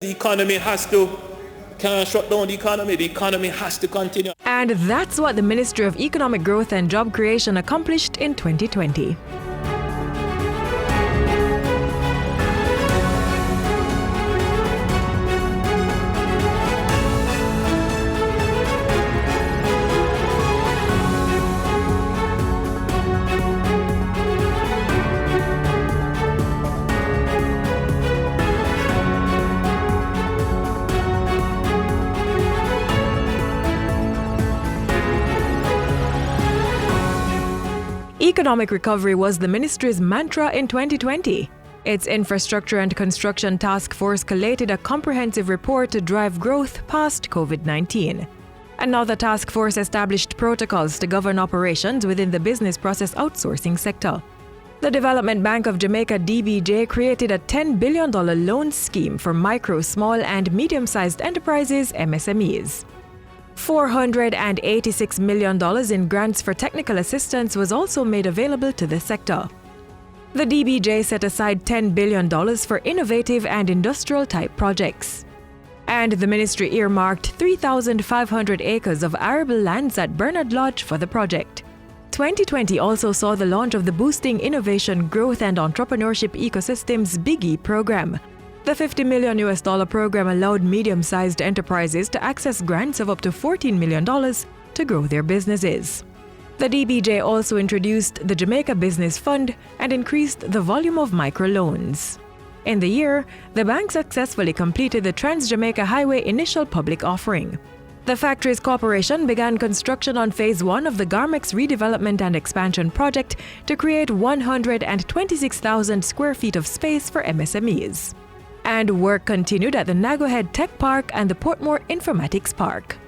The economy can't shut down the economy has to continue. And that's what the Ministry of Economic Growth and Job Creation accomplished in 2020. Economic recovery was the ministry's mantra in 2020. Its Infrastructure and Construction Task Force collated a comprehensive report to drive growth past COVID-19. Another task force established protocols to govern operations within the business process outsourcing sector. The Development Bank of Jamaica (DBJ) created a $10 billion loan scheme for micro, small, and medium-sized enterprises (MSMEs). $486 million in grants for technical assistance was also made available to the sector. The DBJ set aside $10 billion for innovative and industrial-type projects. And the ministry earmarked 3,500 acres of arable lands at Bernard Lodge for the project. 2020 also saw the launch of the Boosting Innovation, Growth and Entrepreneurship Ecosystems BIGI program. The $50 million program allowed medium-sized enterprises to access grants of up to $14 million to grow their businesses. The DBJ also introduced the Jamaica Business Fund and increased the volume of microloans. In the year, the bank successfully completed the Trans-Jamaica Highway initial public offering. The Factories Corporation began construction on Phase 1 of the Garmex Redevelopment and Expansion Project to create 126,000 square feet of space for MSMEs. And work continued at the Nagohead Tech Park and the Portmore Informatics Park.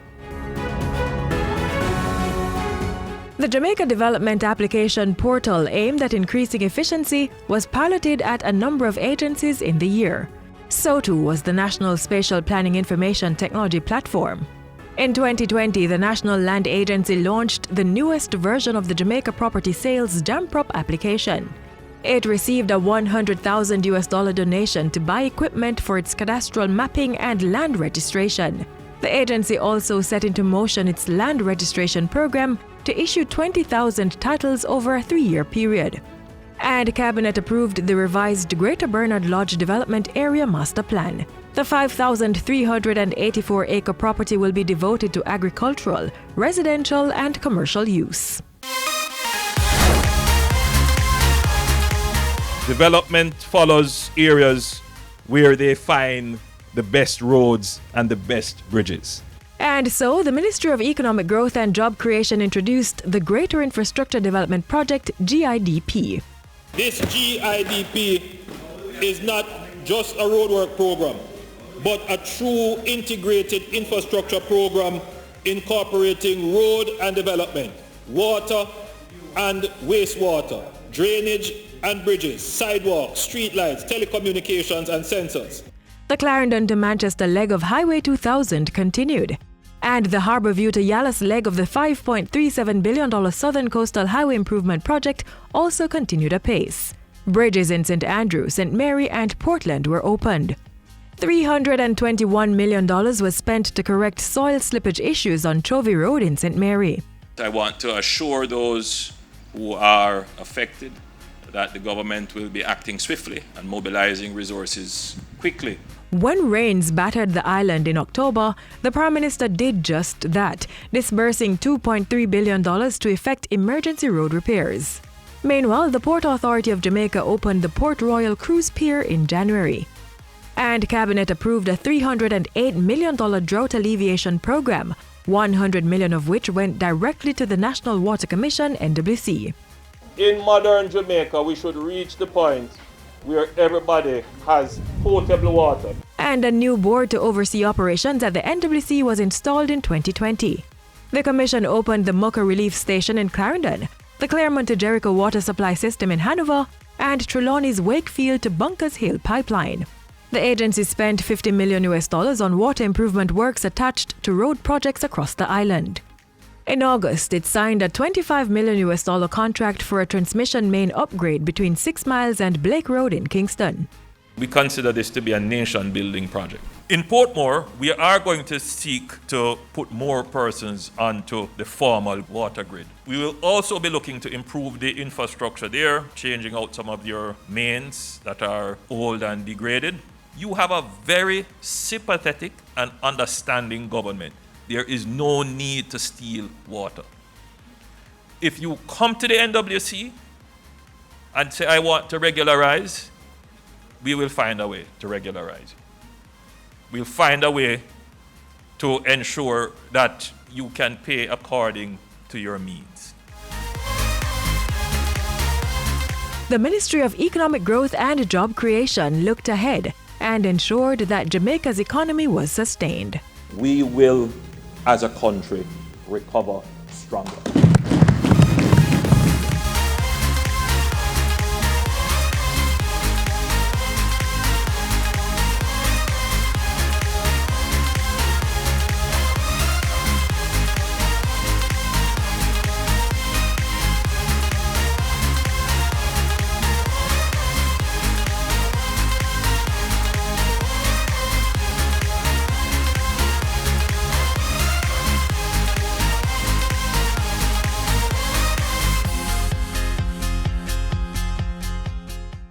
The Jamaica Development Application Portal, aimed at increasing efficiency, was piloted at a number of agencies in the year. So too was the National Spatial Planning Information Technology Platform. In 2020, the National Land Agency launched the newest version of the Jamaica Property Sales JAMPROP application. It received a $100,000 donation to buy equipment for its cadastral mapping and land registration. The agency also set into motion its land registration program to issue 20,000 titles over a 3-year period. And Cabinet approved the revised Greater Bernard Lodge Development Area Master Plan. The 5,384-acre property will be devoted to agricultural, residential, and commercial use. Development follows areas where they find the best roads and the best bridges. And so, the Ministry of Economic Growth and Job Creation introduced the Greater Infrastructure Development Project, GIDP. This GIDP is not just a roadwork program, but a true integrated infrastructure program incorporating road and development, water and wastewater, drainage and bridges, sidewalks, streetlights, telecommunications and sensors. The Clarendon to Manchester leg of Highway 2000 continued, and the Harbourview to Yallahs leg of the $5.37 billion Southern Coastal Highway Improvement Project also continued apace. Bridges in St. Andrew, St. Mary and Portland were opened. $321 million was spent to correct soil slippage issues on Chovy Road in St. Mary. I want to assure those who are affected that the government will be acting swiftly and mobilizing resources quickly. When rains battered the island in October, the Prime Minister did just that, disbursing $2.3 billion to effect emergency road repairs. Meanwhile, the Port Authority of Jamaica opened the Port Royal Cruise Pier in January. And Cabinet approved a $308 million drought alleviation program, $100 million of which went directly to the National Water Commission, NWC. In modern Jamaica, we should reach the point where everybody has potable water. And a new board to oversee operations at the NWC was installed in 2020. The Commission opened the Mucka Relief Station in Clarendon, the Claremont to Jericho Water Supply System in Hanover, and Trelawney's Wakefield to Bunkers Hill pipeline. The agency spent $50 million on water improvement works attached to road projects across the island. In August, it signed a $25 million contract for a transmission main upgrade between 6 Miles and Blake Road in Kingston. We consider this to be a nation-building project. In Portmore, we are going to seek to put more persons onto the formal water grid. We will also be looking to improve the infrastructure there, changing out some of your mains that are old and degraded. You have a very sympathetic and understanding government. There is no need to steal water. If you come to the NWC and say, I want to regularize, we will find a way to regularize. We'll find a way to ensure that you can pay according to your means. The Ministry of Economic Growth and Job Creation looked ahead and ensured that Jamaica's economy was sustained. We will, as a country, recover stronger.